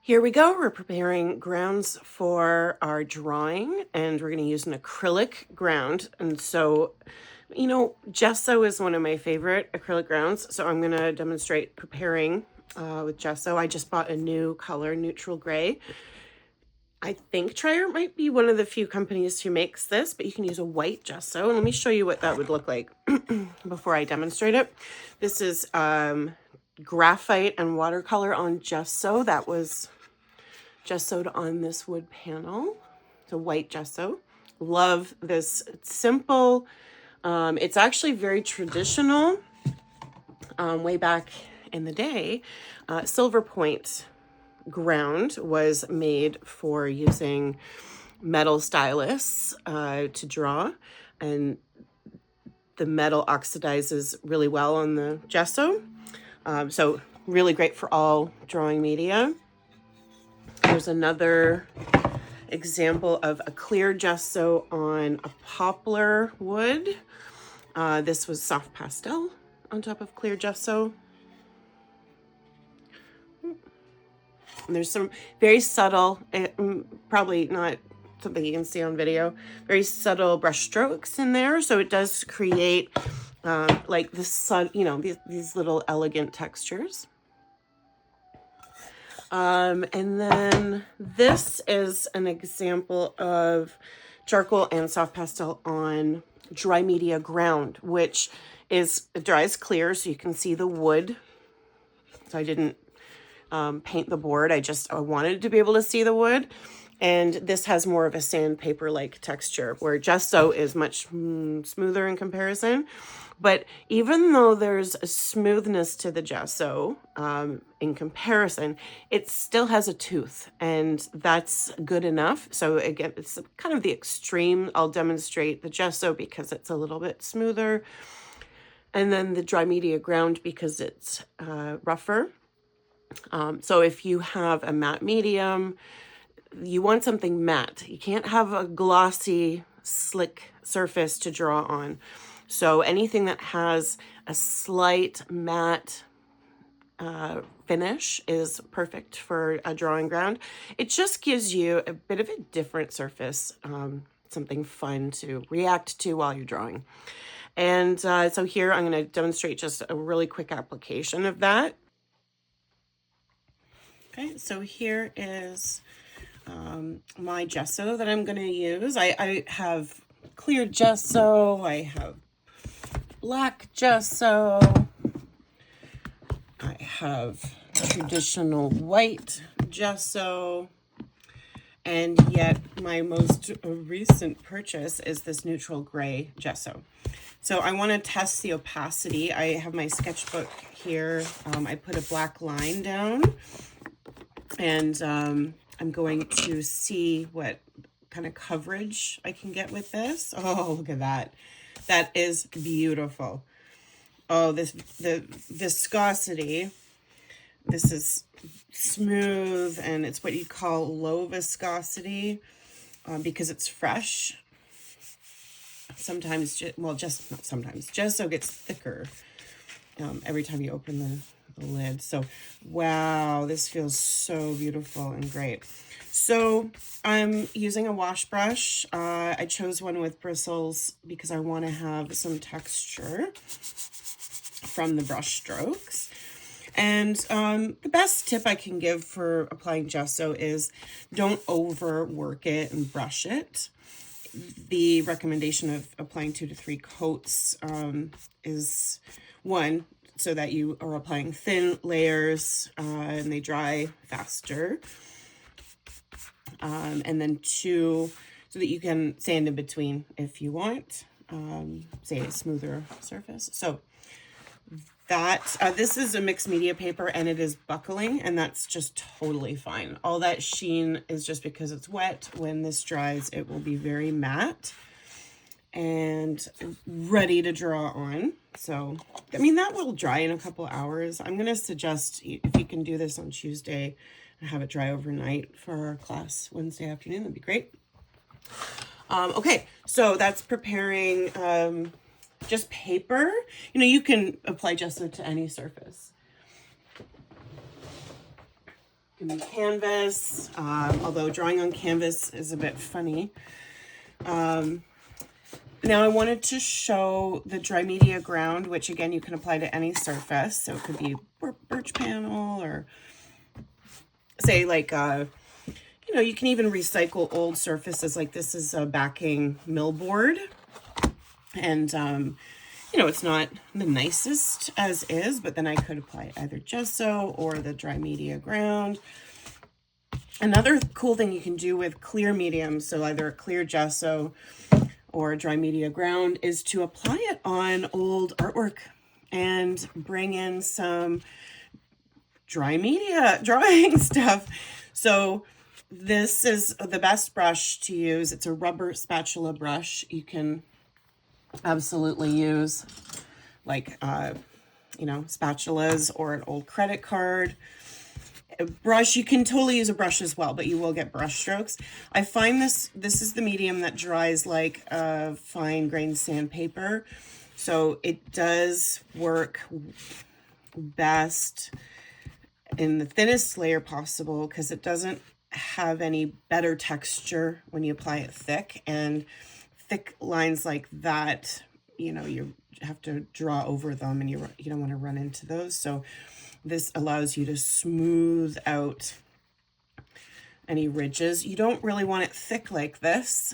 Here we go. We're preparing grounds for our drawing, and we're going to use an acrylic ground. And so, gesso is one of my favorite acrylic grounds. So I'm going to demonstrate preparing with gesso. I just bought a new color, neutral gray. I think Trier might be one of the few companies who makes this, but you can use a white gesso. And let me show you what that would look like before I demonstrate it. This is graphite and watercolor on gesso. That was gessoed on this wood panel. It's a white gesso. Love this. It's simple. It's actually very traditional. Way back in the day, silver point ground was made for using metal stylus to draw, and the metal oxidizes really well on the gesso. So really great for all drawing media. Here's another example of a clear gesso on a poplar wood. This was soft pastel on top of clear gesso. And there's some very subtle, probably not something you can see on video, very subtle brush strokes in there. So it does create like the sun, these little elegant textures. And then this is an example of charcoal and soft pastel on dry media ground, which is dries clear, so you can see the wood. So I didn't paint the board. I wanted to be able to see the wood. And this has more of a sandpaper-like texture, where gesso is much smoother in comparison. But even though there's a smoothness to the gesso in comparison, it still has a tooth, and that's good enough. So again, it's kind of the extreme. I'll demonstrate the gesso because it's a little bit smoother, and then the dry media ground because it's rougher. So if you have a matte medium, you want something matte. You can't have a glossy, slick surface to draw on. So anything that has a slight matte finish is perfect for a drawing ground. It just gives you a bit of a different surface, something fun to react to while you're drawing. And so here I'm going to demonstrate just a really quick application of that. Okay, so here is my gesso that I'm going to use. I have clear gesso, I have black gesso, I have traditional white gesso, and yet my most recent purchase is this neutral gray gesso. So I want to test the opacity. I have my sketchbook here. I put a black line down, and I'm going to see what kind of coverage I can get with this. Oh, look at that. That is beautiful. Oh, the viscosity. This is smooth, and it's what you call low viscosity because it's fresh. Sometimes, not sometimes, gesso gets thicker every time you open the lid. So, wow, this feels so beautiful and great. So I'm using a wash brush. I chose one with bristles because I want to have some texture from the brush strokes. And the best tip I can give for applying gesso is don't overwork it and brush it. The recommendation of applying 2 to 3 coats is one, so that you are applying thin layers and they dry faster. And then 2, so that you can sand in between if you want, say a smoother surface. So that this is a mixed media paper, and it is buckling, and that's just totally fine. All that sheen is just because it's wet. When this dries, it will be very matte and ready to draw on. So, I mean, that will dry in a couple hours. I'm going to suggest if you can do this on Tuesday and have it dry overnight for our class Wednesday afternoon, that'd be great. Okay, so that's preparing just paper. You can apply gesso to any surface. in canvas, although drawing on canvas is a bit funny. Now I wanted to show the dry media ground, which again, you can apply to any surface. So it could be birch panel, or say like, you know, you can even recycle old surfaces. Like this is a backing millboard, and you know, it's not the nicest as is, but then I could apply either gesso or the dry media ground. Another cool thing you can do with clear mediums, so either a clear gesso or a dry media ground, is to apply it on old artwork and bring in some dry media drawing stuff. So this is the best brush to use. It's a rubber spatula brush. You can absolutely use like, you know, spatulas or an old credit card. A brush, you can totally use a brush as well, but you will get brush strokes. I find this is the medium that dries like a fine grained sandpaper. So it does work best in the thinnest layer possible because it doesn't have any better texture when you apply it thick. And thick lines like that, you know, you have to draw over them, and you don't want to run into those. So this allows you to smooth out any ridges. You don't really want it thick like this.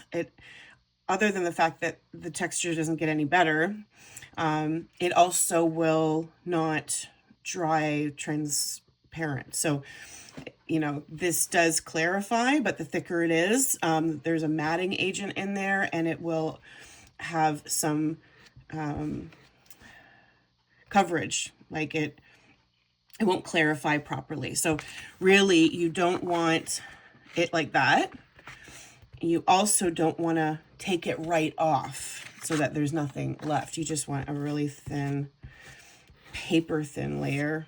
Other than the fact that the texture doesn't get any better, it also will not dry transparent. So, you know, this does clarify, but the thicker it is, there's a matting agent in there, and it will have some coverage. Like it won't clarify properly. So really, you don't want it like that. You also don't want to take it right off so that there's nothing left. You just want a really thin, paper thin layer.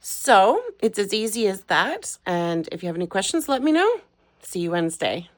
So it's as easy as that. And if you have any questions, let me know. See you Wednesday.